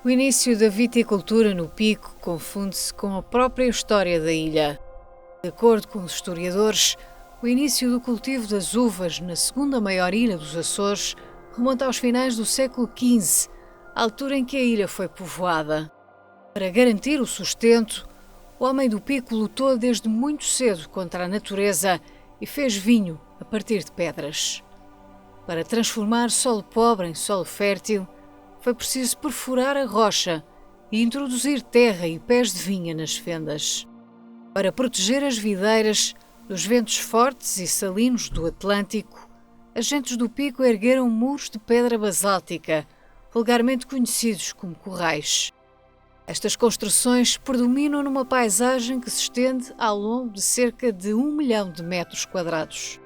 O início da viticultura no Pico confunde-se com a própria história da ilha. De acordo com os historiadores, o início do cultivo das uvas na segunda maior ilha dos Açores remonta aos finais do século XV, à altura em que a ilha foi povoada. Para garantir o sustento, o homem do Pico lutou desde muito cedo contra a natureza e fez vinho a partir de pedras. Para transformar solo pobre em solo fértil, foi preciso perfurar a rocha e introduzir terra e pés de vinha nas fendas. Para proteger as videiras dos ventos fortes e salinos do Atlântico, as gentes do Pico ergueram muros de pedra basáltica, vulgarmente conhecidos como corrais. Estas construções predominam numa paisagem que se estende ao longo de cerca de 1 milhão de metros quadrados.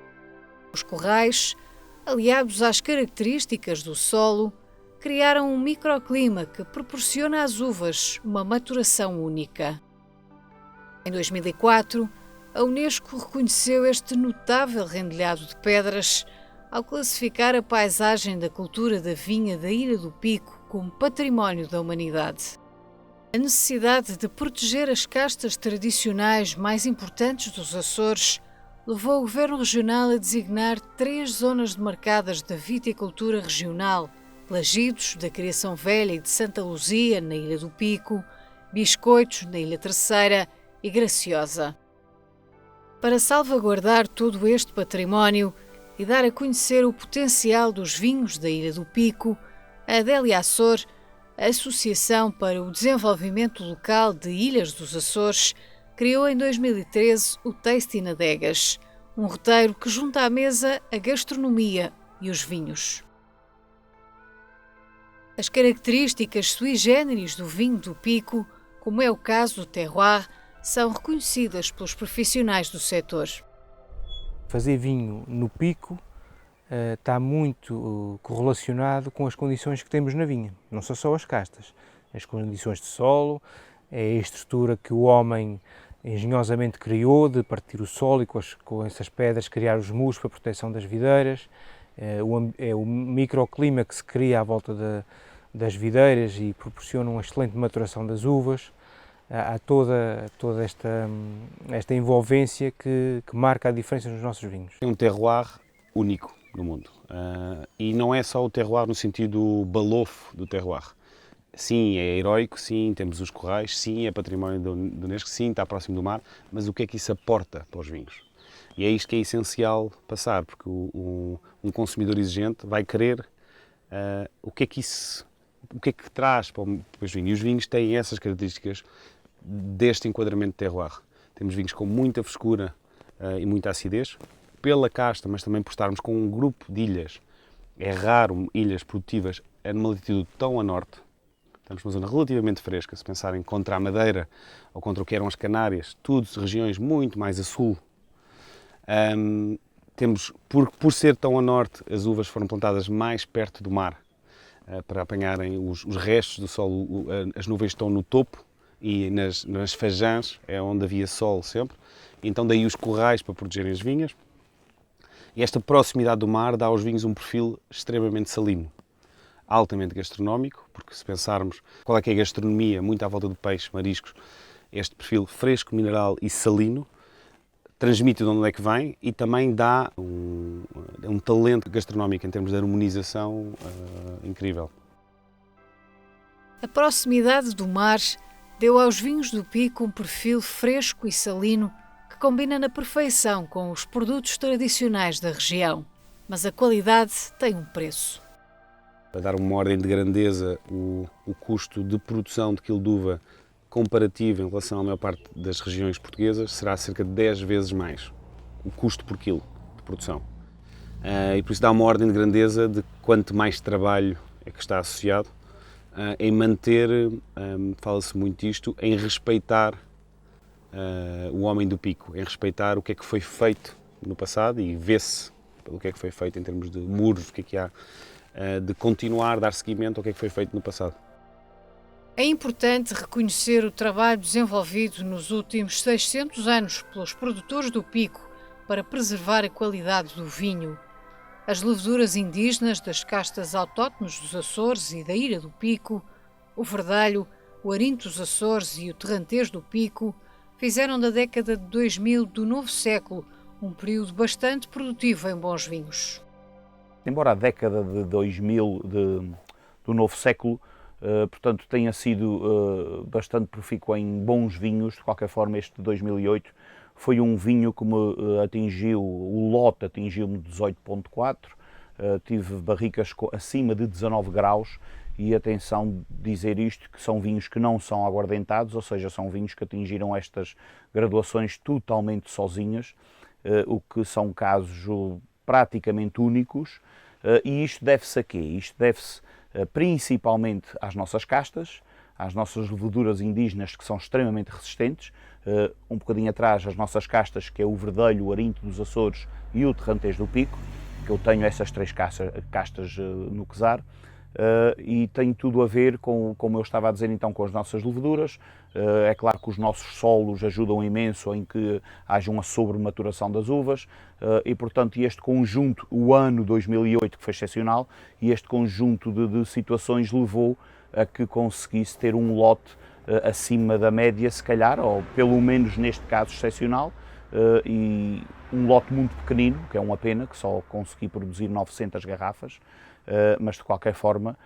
Os corrais, aliados às características do solo, criaram um microclima que proporciona às uvas uma maturação única. Em 2004, a Unesco reconheceu este notável rendilhado de pedras ao classificar a paisagem da cultura da vinha da Ilha do Pico como património da humanidade. A necessidade de proteger as castas tradicionais mais importantes dos Açores levou o Governo Regional a designar 3 zonas demarcadas da viticultura regional: Lagidos, da Criação Velha e de Santa Luzia, na Ilha do Pico, Biscoitos, na Ilha Terceira e Graciosa. Para salvaguardar todo este património e dar a conhecer o potencial dos vinhos da Ilha do Pico, a Adélia Açor, a Associação para o Desenvolvimento Local de Ilhas dos Açores, criou em 2013 o Taste in Adegas, um roteiro que junta à mesa a gastronomia e os vinhos. As características sui generis do vinho do Pico, como é o caso do terroir, são reconhecidas pelos profissionais do setor. Fazer vinho no Pico está muito correlacionado com as condições que temos na vinha. Não são só as castas, as condições de solo, é a estrutura que o homem engenhosamente criou de partir o solo e com essas pedras criar os muros para a proteção das videiras, é o microclima que se cria à volta das videiras e proporciona uma excelente maturação das uvas. Há toda esta envolvência que marca a diferença nos nossos vinhos. É um terroir único no mundo. E não é só o terroir no sentido balofo do terroir. Sim, é heroico, sim, temos os corrais, sim, é património do Unesco, sim, está próximo do mar, mas o que é que isso aporta para os vinhos? E é isto que é essencial passar, porque um consumidor exigente vai querer o que é que traz para os vinhos. E os vinhos têm essas características deste enquadramento de terroir. Temos vinhos com muita frescura e muita acidez, pela casta, mas também por estarmos com um grupo de ilhas. É raro ilhas produtivas numa latitude tão a norte. Estamos numa zona relativamente fresca, se pensarem contra a Madeira ou contra o que eram as Canárias, tudo regiões muito mais a sul. Temos, por ser tão a norte, as uvas foram plantadas mais perto do mar, para apanharem os restos do solo. As nuvens estão no topo e nas fajãs é onde havia sol sempre, então daí os corrais para protegerem as vinhas. E esta proximidade do mar dá aos vinhos um perfil extremamente salino, altamente gastronómico, porque se pensarmos qual é que é a gastronomia, muito à volta do peixe, mariscos, este perfil fresco, mineral e salino, transmite de onde é que vem e também dá um talento gastronómico em termos de harmonização incrível. A proximidade do mar deu aos vinhos do Pico um perfil fresco e salino que combina na perfeição com os produtos tradicionais da região. Mas a qualidade tem um preço. Para dar uma ordem de grandeza, o custo de produção de quilo de uva comparativo em relação à maior parte das regiões portuguesas será cerca de 10 vezes mais o custo por quilo de produção. E por isso dá uma ordem de grandeza de quanto mais trabalho é que está associado em manter, fala-se muito disto, em respeitar o homem do Pico, em respeitar o que é que foi feito no passado e vê-se pelo que é que foi feito em termos de muros, o que é que há, de continuar, dar seguimento ao que é que foi feito no passado. É importante reconhecer o trabalho desenvolvido nos últimos 600 anos pelos produtores do Pico para preservar a qualidade do vinho. As leveduras indígenas das castas autóctones dos Açores e da Ilha do Pico O Verdalho, o Arinto dos Açores e o Terrantez do Pico fizeram da década de 2000 do novo século um período bastante produtivo em bons vinhos. Embora a década de 2000 do novo século, portanto, tenha sido bastante profícua em bons vinhos, de qualquer forma este de 2008 foi um vinho que me atingiu, o lote atingiu-me 18,4, tive barricas acima de 19 graus e atenção dizer isto, que são vinhos que não são aguardentados, ou seja, são vinhos que atingiram estas graduações totalmente sozinhas, o que são casos praticamente únicos, e isto deve-se a quê? Isto deve-se principalmente às nossas castas, às nossas leveduras indígenas que são extremamente resistentes, um bocadinho atrás as nossas castas, que é o Verdelho, o Arinto dos Açores e o Terrantez do Pico, que eu tenho essas três castas no Quesar, e tem tudo a ver com, como eu estava a dizer então, com as nossas leveduras. É claro que os nossos solos ajudam imenso em que haja uma sobrematuração das uvas, e portanto este conjunto, o ano 2008 que foi excepcional, e este conjunto de situações levou a que conseguisse ter um lote acima da média, se calhar, ou pelo menos neste caso excepcional, e um lote muito pequenino, que é uma pena, que só consegui produzir 900 garrafas, mas de qualquer forma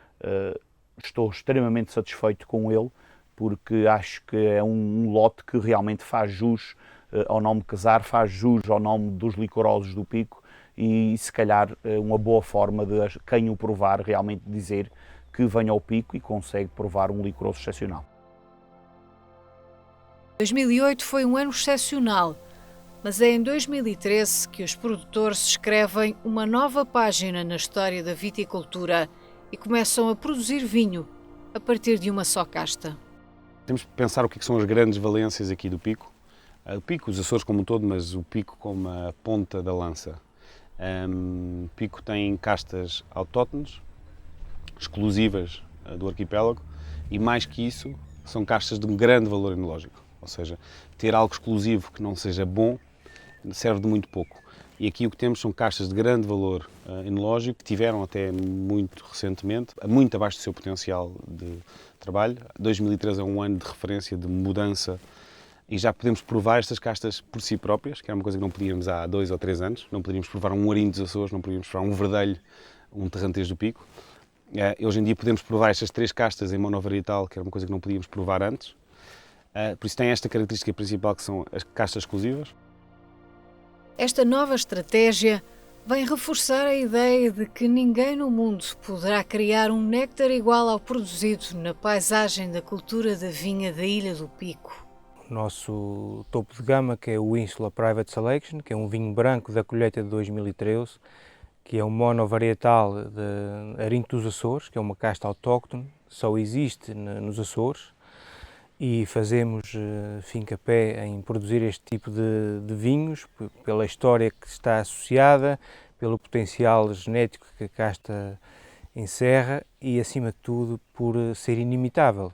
estou extremamente satisfeito com ele, porque acho que é um lote que realmente faz jus ao nome Quesar, faz jus ao nome dos licorosos do Pico, e se calhar uma boa forma de quem o provar realmente dizer que venha ao Pico e consegue provar um licoroso excepcional. 2008 foi um ano excepcional, mas é em 2013 que os produtores escrevem uma nova página na história da viticultura e começam a produzir vinho a partir de uma só casta. Temos que pensar o que são as grandes valências aqui do Pico. O Pico, os Açores como um todo, mas o Pico como a ponta da lança. O Pico tem castas autóctones, exclusivas do arquipélago, e mais que isso, são castas de um grande valor enológico. Ou seja, ter algo exclusivo que não seja bom serve de muito pouco. E aqui o que temos são castas de grande valor enológico, que tiveram até muito recentemente, muito abaixo do seu potencial de trabalho. 2013 é um ano de referência, de mudança, e já podemos provar estas castas por si próprias, que era uma coisa que não podíamos há 2 ou 3 anos. Não poderíamos provar um Arinto dos Açores, não podíamos provar um Verdelho, um Terrantez do Pico. Hoje em dia podemos provar estas 3 castas em monovarietal, que era uma coisa que não podíamos provar antes. Por isso tem esta característica principal, que são as castas exclusivas. Esta nova estratégia vem reforçar a ideia de que ninguém no mundo poderá criar um néctar igual ao produzido na paisagem da cultura da vinha da Ilha do Pico. O nosso topo de gama, que é o Insula Private Selection, que é um vinho branco da colheita de 2013, que é um monovarietal de Arinto dos Açores, que é uma casta autóctone, só existe nos Açores, e fazemos fincapé em produzir este tipo de vinhos, pela história que está associada, pelo potencial genético que a casta encerra e, acima de tudo, por ser inimitável.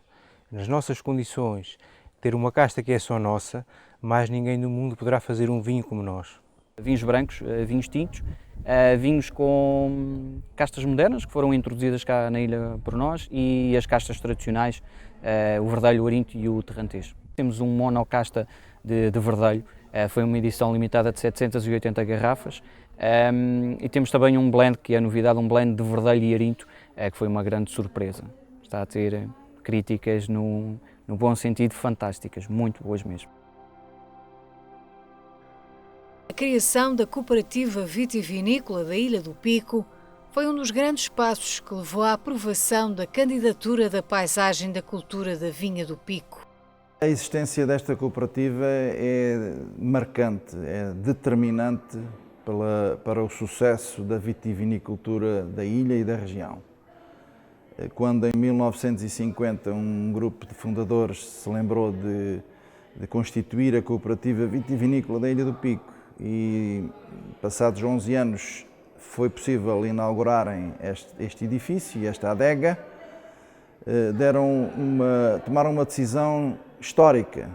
Nas nossas condições, ter uma casta que é só nossa, mais ninguém do mundo poderá fazer um vinho como nós. Vinhos brancos, vinhos tintos, vinhos com castas modernas que foram introduzidas cá na ilha por nós, e as castas tradicionais, o Verdelho, o Arinto e o Terrantez. Temos um monocasta de Verdelho, foi uma edição limitada de 780 garrafas, e temos também um blend, que é a novidade, um blend de Verdelho e Arinto, que foi uma grande surpresa. Está a ter críticas no bom sentido fantásticas, muito boas mesmo. A criação da Cooperativa Vitivinícola da Ilha do Pico foi um dos grandes passos que levou à aprovação da candidatura da paisagem da cultura da vinha do Pico. A existência desta cooperativa é marcante, é determinante para o sucesso da vitivinicultura da ilha e da região. Quando em 1950 um grupo de fundadores se lembrou de constituir a Cooperativa Vitivinícola da Ilha do Pico, e passados 11 anos foi possível inaugurarem este edifício e esta adega, tomaram uma decisão histórica,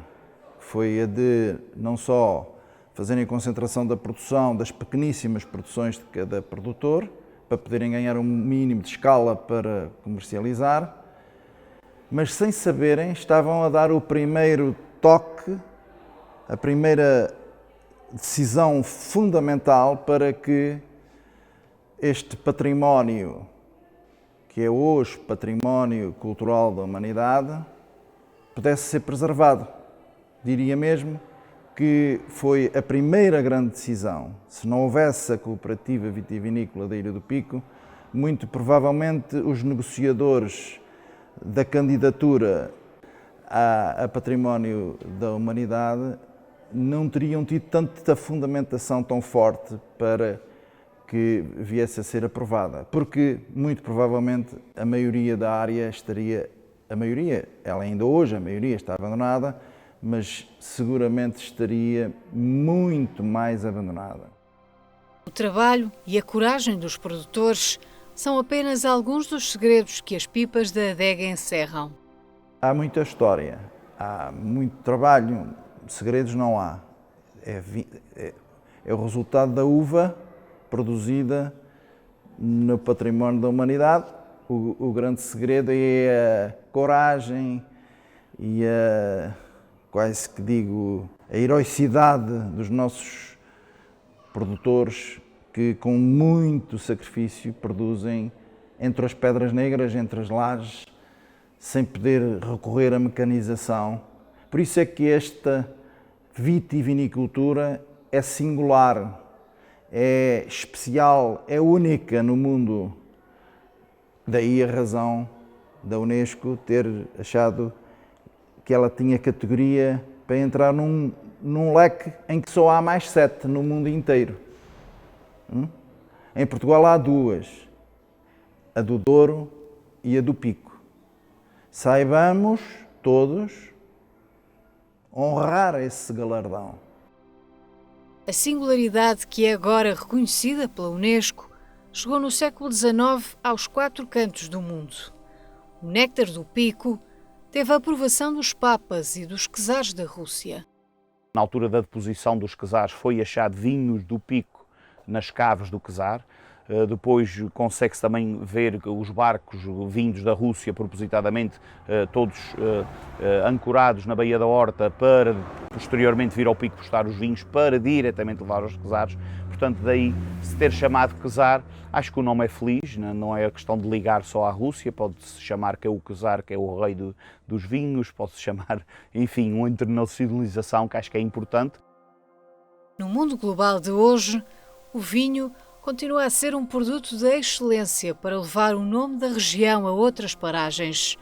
que foi a de não só fazerem a concentração da produção, das pequeníssimas produções de cada produtor, para poderem ganhar um mínimo de escala para comercializar, mas sem saberem estavam a dar o primeiro toque, a primeira decisão fundamental para que este património, que é hoje património cultural da humanidade, pudesse ser preservado. Diria mesmo que foi a primeira grande decisão. Se não houvesse a cooperativa vitivinícola da Ilha do Pico, muito provavelmente os negociadores da candidatura a património da humanidade não teriam tido tanta fundamentação tão forte para que viesse a ser aprovada, porque muito provavelmente a maioria da área ela ainda hoje, a maioria está abandonada, mas seguramente estaria muito mais abandonada. O trabalho e a coragem dos produtores são apenas alguns dos segredos que as pipas da adega encerram. Há muita história, há muito trabalho, segredos não há. É o resultado da uva produzida no património da humanidade. O grande segredo é a coragem e quase que digo, a heroicidade dos nossos produtores que com muito sacrifício produzem entre as pedras negras, entre as lajes, sem poder recorrer à mecanização. Por isso é que esta vitivinicultura é singular, é especial, é única no mundo. Daí a razão da Unesco ter achado que ela tinha categoria para entrar num leque em que só há mais 7 no mundo inteiro. Em Portugal há 2, a do Douro e a do Pico. Saibamos todos honrar esse galardão. A singularidade que é agora reconhecida pela Unesco chegou no século XIX aos 4 cantos do mundo. O néctar do Pico teve a aprovação dos papas e dos czares da Rússia. Na altura da deposição dos czares foi achado vinhos do Pico nas caves do czar. Depois consegue-se também ver os barcos vindos da Rússia, propositadamente, todos ancorados na Baía da Horta para posteriormente vir ao Pico buscar os vinhos para diretamente levar aos czares. Portanto, daí se ter chamado czar, acho que o nome é feliz, não é a questão de ligar só à Rússia, pode-se chamar que é o czar, que é o rei dos vinhos, pode-se chamar, enfim, uma internacionalização que acho que é importante. No mundo global de hoje, o vinho continua a ser um produto de excelência para levar o nome da região a outras paragens.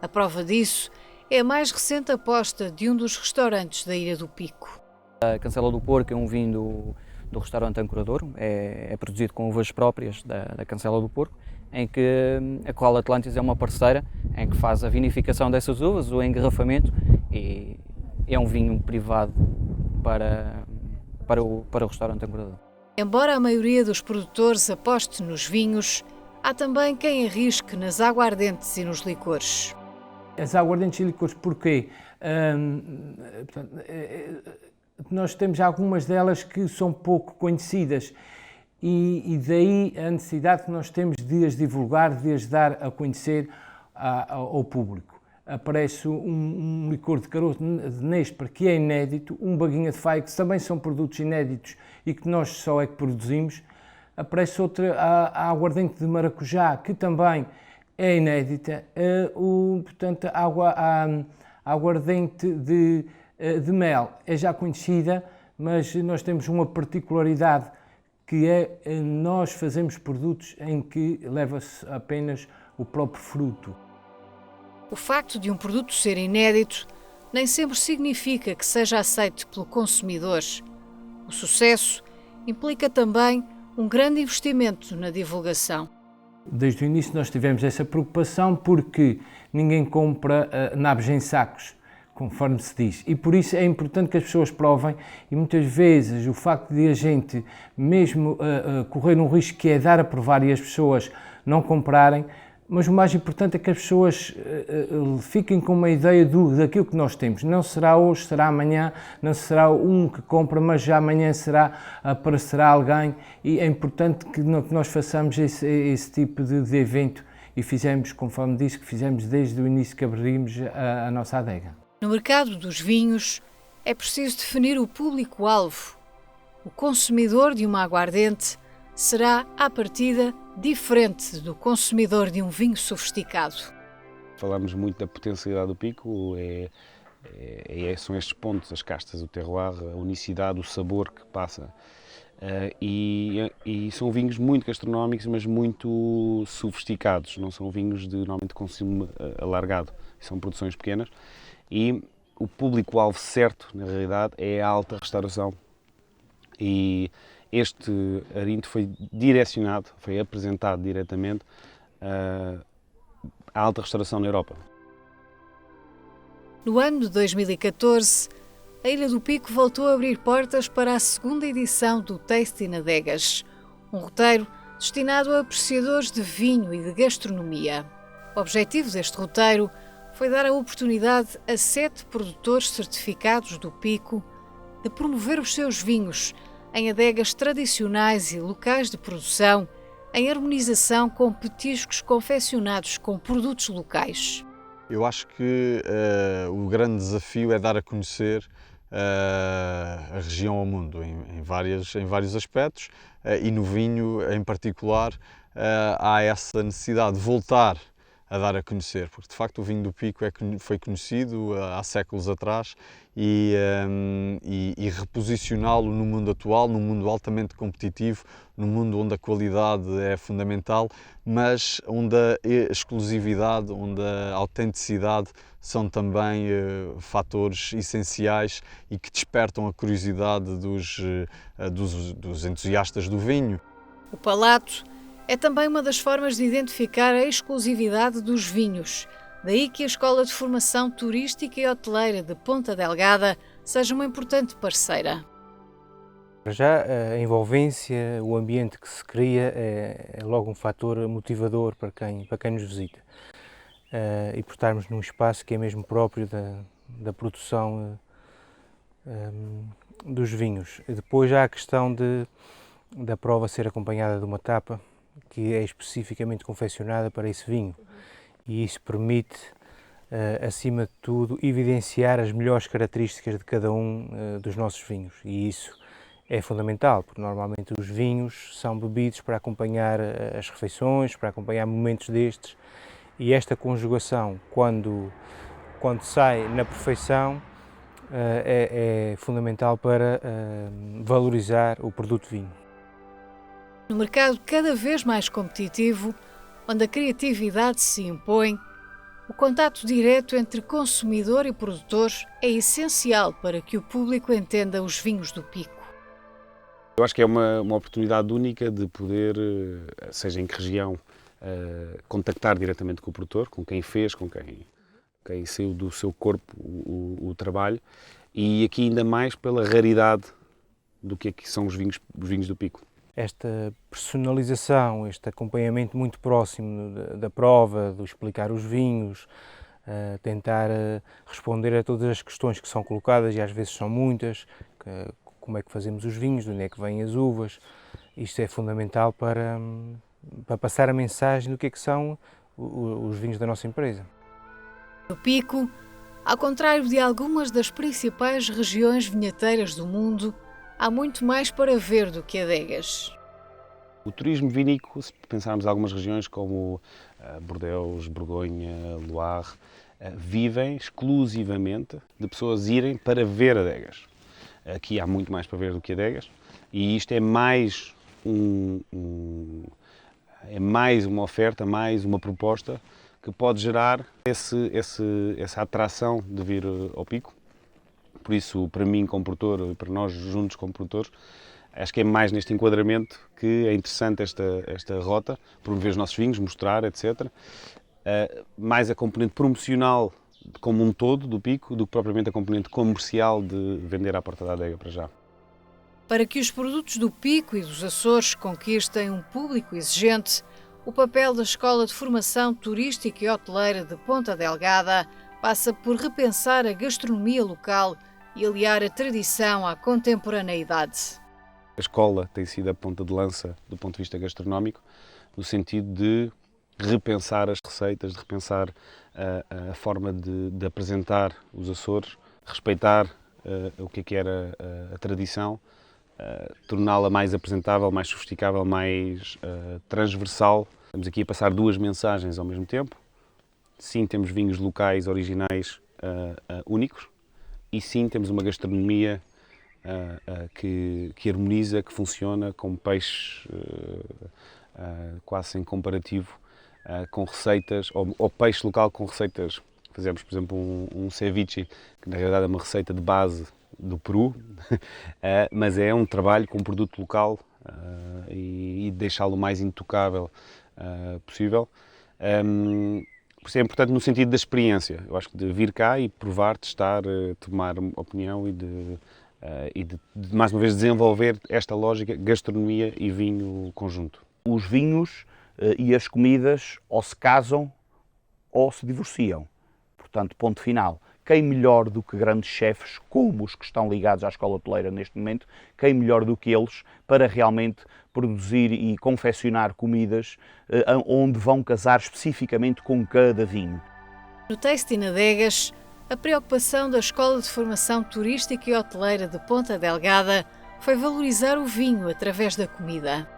A prova disso é a mais recente aposta de um dos restaurantes da Ilha do Pico. A Cancela do Porco é um vinho do restaurante Ancoradouro, é produzido com uvas próprias da Cancela do Porco, em que a Cola Atlantis é uma parceira em que faz a vinificação dessas uvas, o engarrafamento, e é um vinho privado para o restaurante Ancoradouro. Embora a maioria dos produtores aposte nos vinhos, há também quem arrisque nas aguardentes e nos licores. As aguardentes e licores, porquê? Nós temos algumas delas que são pouco conhecidas e daí a necessidade que nós temos de as divulgar, de as dar a conhecer ao público. Aparece um licor de caroço de nêspera que é inédito, um baguinha de faia que também são produtos inéditos e que nós só é que produzimos. Aparece outra, a aguardente de maracujá, que também é inédita. Portanto, a aguardente de mel é já conhecida, mas nós temos uma particularidade que é nós fazemos produtos em que leva-se apenas o próprio fruto. O facto de um produto ser inédito nem sempre significa que seja aceito pelo consumidor. O sucesso implica também um grande investimento na divulgação. Desde o início nós tivemos essa preocupação porque ninguém compra nabos em sacos, conforme se diz, e por isso é importante que as pessoas provem e muitas vezes o facto de a gente mesmo correr um risco que é dar a provar e as pessoas não comprarem, mas o mais importante é que as pessoas fiquem com uma ideia daquilo que nós temos. Não será hoje, será amanhã, não será um que compra, mas já amanhã aparecerá alguém e é importante que nós façamos esse tipo de evento e fizemos, conforme disse, que fizemos desde o início que abrimos a nossa adega. No mercado dos vinhos, é preciso definir o público-alvo. O consumidor de uma aguardente será, à partida, diferente do consumidor de um vinho sofisticado. Falamos muito da potencialidade do Pico, são estes pontos, as castas, o terroir, a unicidade, o sabor que passa. E são vinhos muito gastronómicos, mas muito sofisticados, não são vinhos de normalmente consumo alargado, são produções pequenas. E o público-alvo certo, na realidade, é a alta restauração. E este arinto foi direcionado, foi apresentado diretamente à alta restauração na Europa. No ano de 2014, a Ilha do Pico voltou a abrir portas para a segunda edição do Tasting Adegas, um roteiro destinado a apreciadores de vinho e de gastronomia. O objetivo deste roteiro foi dar a oportunidade a 7 produtores certificados do Pico de promover os seus vinhos em adegas tradicionais e locais de produção, em harmonização com petiscos confeccionados com produtos locais. Eu acho que o grande desafio é dar a conhecer a região ao mundo, em vários aspectos, e no vinho em particular há essa necessidade de voltar a dar a conhecer, porque de facto o vinho do Pico foi conhecido há séculos atrás e reposicioná-lo no mundo atual, num mundo altamente competitivo, num mundo onde a qualidade é fundamental, mas onde a exclusividade, onde a autenticidade são também fatores essenciais e que despertam a curiosidade dos entusiastas do vinho. O palato é também uma das formas de identificar a exclusividade dos vinhos. Daí que a Escola de Formação Turística e Hoteleira de Ponta Delgada seja uma importante parceira. Já a envolvência, o ambiente que se cria é logo um fator motivador para quem nos visita. E por estarmos num espaço que é mesmo próprio da produção dos vinhos. E depois há a questão da prova ser acompanhada de uma tapa que é especificamente confeccionada para esse vinho, e isso permite, acima de tudo, evidenciar as melhores características de cada um dos nossos vinhos, e isso é fundamental, porque normalmente os vinhos são bebidos para acompanhar as refeições, para acompanhar momentos destes, e esta conjugação, quando sai na perfeição, é fundamental para valorizar o produto vinho. No mercado cada vez mais competitivo, onde a criatividade se impõe, o contato direto entre consumidor e produtor é essencial para que o público entenda os vinhos do Pico. Eu acho que é uma oportunidade única de poder, seja em que região, contactar diretamente com o produtor, com quem fez, com quem saiu do seu corpo o trabalho, e aqui ainda mais pela raridade do que são os vinhos do Pico. Esta personalização, este acompanhamento muito próximo da prova, de explicar os vinhos, tentar responder a todas as questões que são colocadas, e às vezes são muitas, como é que fazemos os vinhos, de onde é que vêm as uvas. Isto é fundamental para passar a mensagem do que é que são os vinhos da nossa empresa. No Pico, ao contrário de algumas das principais regiões vinheteiras do mundo, há muito mais para ver do que adegas. O turismo vinícola, se pensarmos em algumas regiões como Bordeaux, Borgonha, Loire, vivem exclusivamente de pessoas irem para ver adegas. Aqui há muito mais para ver do que adegas, e isto é mais uma oferta, mais uma proposta que pode gerar essa atração de vir ao Pico. Por isso, para mim como produtor e para nós juntos como produtores, acho que é mais neste enquadramento que é interessante esta rota, promover os nossos vinhos, mostrar, etc. Mais a componente promocional como um todo do Pico do que propriamente a componente comercial de vender à porta da adega para já. Para que os produtos do Pico e dos Açores conquistem um público exigente, o papel da Escola de Formação Turística e Hoteleira de Ponta Delgada passa por repensar a gastronomia local e aliar a tradição à contemporaneidade. A escola tem sido a ponta de lança do ponto de vista gastronómico, no sentido de repensar as receitas, de repensar a forma de apresentar os Açores, respeitar o que era a tradição, torná-la mais apresentável, mais sofisticável, mais transversal. Estamos aqui a passar duas mensagens ao mesmo tempo. Sim, temos vinhos locais, originais, únicos, e sim, temos uma gastronomia que harmoniza, que funciona, com peixes quase sem comparativo, com receitas, ou peixe local com receitas. Fazemos, por exemplo, um ceviche, que na realidade é uma receita de base do Peru, mas é um trabalho com um produto local e deixá-lo o mais intocável possível. Por isso é importante no sentido da experiência. Eu acho que de vir cá e provar, testar, tomar opinião e de mais uma vez desenvolver esta lógica gastronomia e vinho conjunto. Os vinhos e as comidas ou se casam ou se divorciam. Portanto, ponto final. Quem melhor do que grandes chefes, como os que estão ligados à escola hoteleira neste momento, quem melhor do que eles para realmente produzir e confeccionar comidas onde vão casar especificamente com cada vinho. No Taste in Adegas, a preocupação da Escola de Formação Turística e Hoteleira de Ponta Delgada foi valorizar o vinho através da comida.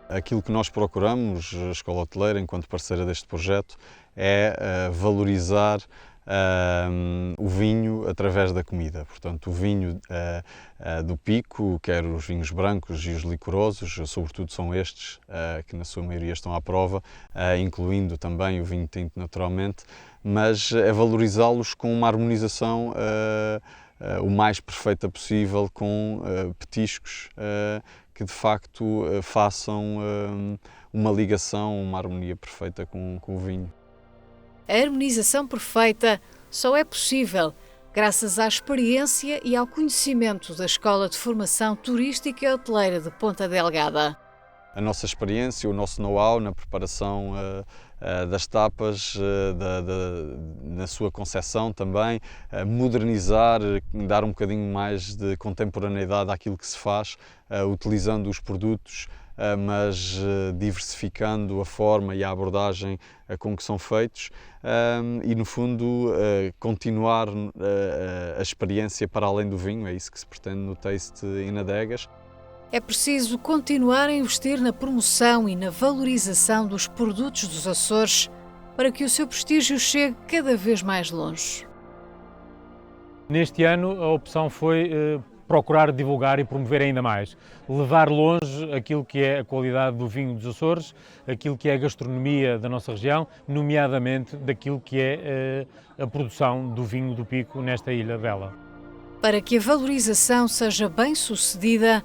Aquilo que nós procuramos, a Escola Hoteleira, enquanto parceira deste projeto, é valorizar o vinho através da comida. Portanto, o vinho do Pico, quer os vinhos brancos e os licorosos, sobretudo são estes que na sua maioria estão à prova, incluindo também o vinho tinto naturalmente, mas é valorizá-los com uma harmonização o mais perfeita possível, com petiscos que de facto façam uma ligação, uma harmonia perfeita com o vinho. A harmonização perfeita só é possível graças à experiência e ao conhecimento da Escola de Formação Turística e Hoteleira de Ponta Delgada. A nossa experiência, o nosso know-how na preparação das tapas, na sua concepção também, modernizar, dar um bocadinho mais de contemporaneidade àquilo que se faz, utilizando os produtos, mas diversificando a forma e a abordagem com que são feitos e, no fundo, continuar a experiência para além do vinho. É isso que se pretende no Taste in Adegas. É preciso continuar a investir na promoção e na valorização dos produtos dos Açores para que o seu prestígio chegue cada vez mais longe. Neste ano a opção foi procurar divulgar e promover ainda mais, levar longe aquilo que é a qualidade do vinho dos Açores, aquilo que é a gastronomia da nossa região, nomeadamente daquilo que é a produção do vinho do Pico nesta ilha bela. Para que a valorização seja bem sucedida,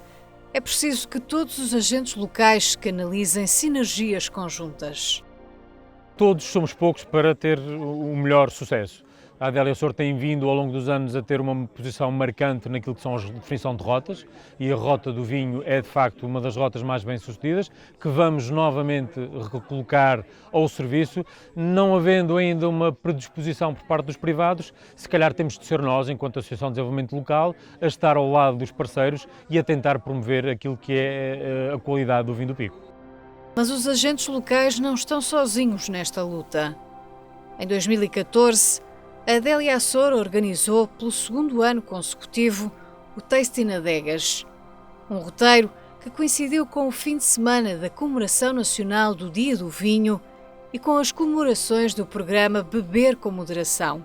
é preciso que todos os agentes locais canalizem sinergias conjuntas. Todos somos poucos para ter o melhor sucesso. A Adélia Açor tem vindo ao longo dos anos a ter uma posição marcante naquilo que são a definição de rotas, e a rota do vinho é de facto uma das rotas mais bem sucedidas, que vamos novamente recolocar ao serviço. Não havendo ainda uma predisposição por parte dos privados, se calhar temos de ser nós, enquanto Associação de Desenvolvimento Local, a estar ao lado dos parceiros e a tentar promover aquilo que é a qualidade do vinho do Pico. Mas os agentes locais não estão sozinhos nesta luta. Em 2014, a Adélia Açor organizou, pelo segundo ano consecutivo, o Taste in Adegas, um roteiro que coincidiu com o fim de semana da comemoração nacional do Dia do Vinho e com as comemorações do programa Beber com Moderação.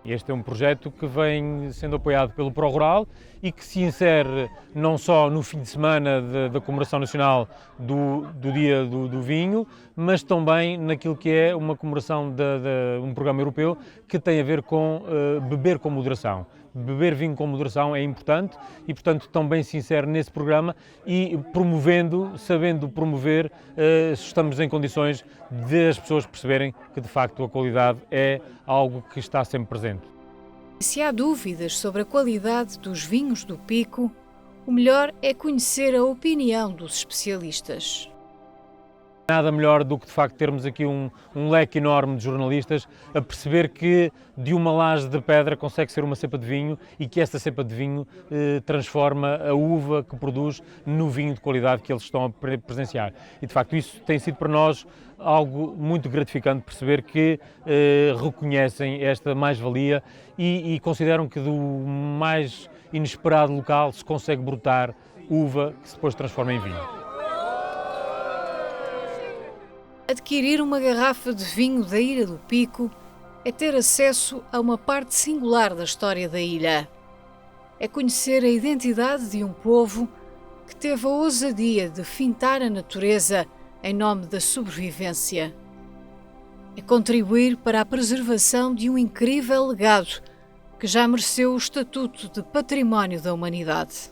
Este é um projeto que vem sendo apoiado pelo ProRural e que se insere não só no fim de semana da comemoração nacional do Dia do Vinho, mas também naquilo que é uma comemoração de um programa europeu que tem a ver com beber com moderação. Beber vinho com moderação é importante e, portanto, também se insere nesse programa e promovendo, sabendo promover, estamos em condições de as pessoas perceberem que, de facto, a qualidade é algo que está sempre presente. Se há dúvidas sobre a qualidade dos vinhos do Pico, o melhor é conhecer a opinião dos especialistas. Nada melhor do que, de facto, termos aqui um leque enorme de jornalistas a perceber que de uma laje de pedra consegue ser uma cepa de vinho e que esta cepa de vinho transforma a uva que produz no vinho de qualidade que eles estão a presenciar. E, de facto, isso tem sido para nós algo muito gratificante, perceber que reconhecem esta mais-valia e consideram que do mais inesperado local se consegue brotar uva que se depois transforma em vinho. Adquirir uma garrafa de vinho da Ilha do Pico é ter acesso a uma parte singular da história da ilha. É conhecer a identidade de um povo que teve a ousadia de fintar a natureza em nome da sobrevivência. É contribuir para a preservação de um incrível legado que já mereceu o estatuto de Património da Humanidade.